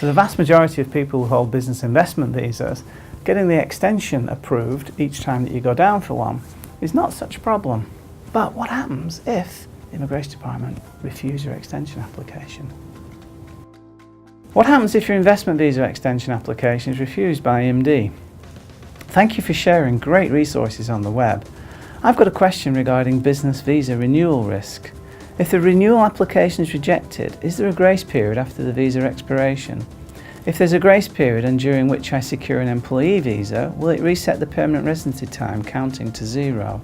For the vast majority of people who hold business investment visas, getting the extension approved each time that you go down for one is not such a problem. But what happens if the Immigration Department refuse your extension application? What happens if your investment visa extension application is refused by IMD? Thank you for sharing great resources on the web. I've got a question regarding business visa renewal risk. If the renewal application is rejected, is there a grace period after the visa expiration? If there's a grace period and during which I secure an employee visa, will it reset the permanent residency time counting to 0?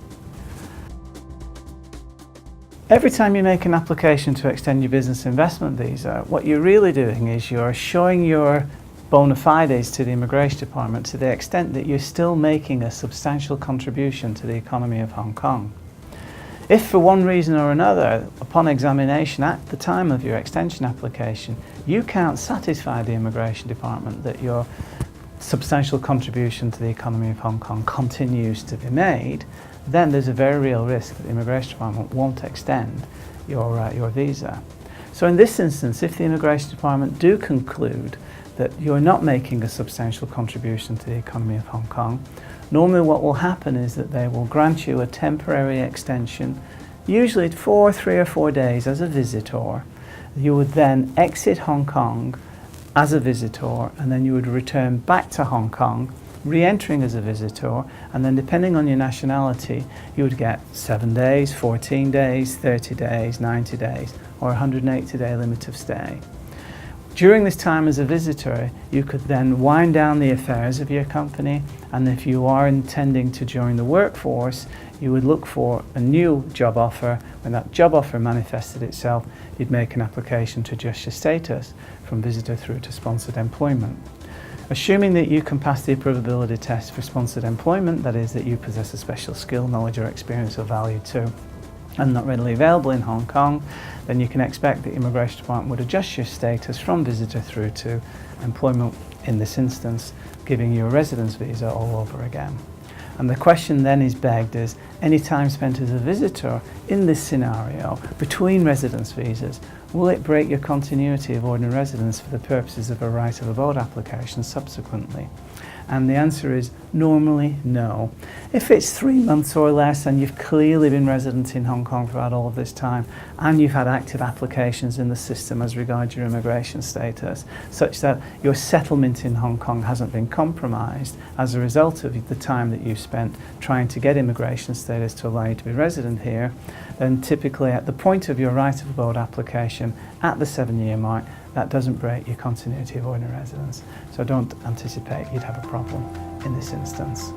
Every time you make an application to extend your business investment visa, what you're really doing is you're showing your bona fides to the Immigration Department to the extent that you're still making a substantial contribution to the economy of Hong Kong. If for one reason or another, upon examination at the time of your extension application, you can't satisfy the Immigration Department that your substantial contribution to the economy of Hong Kong continues to be made, then there's a very real risk that the Immigration Department won't extend your visa. So in this instance, if the Immigration Department do conclude that you're not making a substantial contribution to the economy of Hong Kong, normally what will happen is that they will grant you a temporary extension, usually for 3 or 4 days as a visitor. You would then exit Hong Kong as a visitor, and then you would return back to Hong Kong, re-entering as a visitor, and then depending on your nationality, you would get 7 days, 14 days, 30 days, 90 days, or 180-day limit of stay. During this time as a visitor, you could then wind down the affairs of your company, and if you are intending to join the workforce, you would look for a new job offer. When that job offer manifested itself, you'd make an application to adjust your status from visitor through to sponsored employment. Assuming that you can pass the approvability test for sponsored employment, that is, that you possess a special skill, knowledge or experience of value to and not readily available in Hong Kong, then you can expect the Immigration Department would adjust your status from visitor through to employment in this instance, giving you a residence visa all over again. And the question then is begged is, any time spent as a visitor in this scenario between residence visas, will it break your continuity of ordinary residence for the purposes of a right of abode application subsequently? And the answer is normally no. If it's 3 months or less and you've clearly been resident in Hong Kong throughout all of this time and you've had active applications in the system as regards your immigration status, such that your settlement in Hong Kong hasn't been compromised as a result of the time that you've spent trying to get immigration status to allow you to be resident here, then typically at the point of your right of abode application at the 7-year mark, that doesn't break your continuity of ordinary residence. So don't anticipate you'd have a problem in this instance.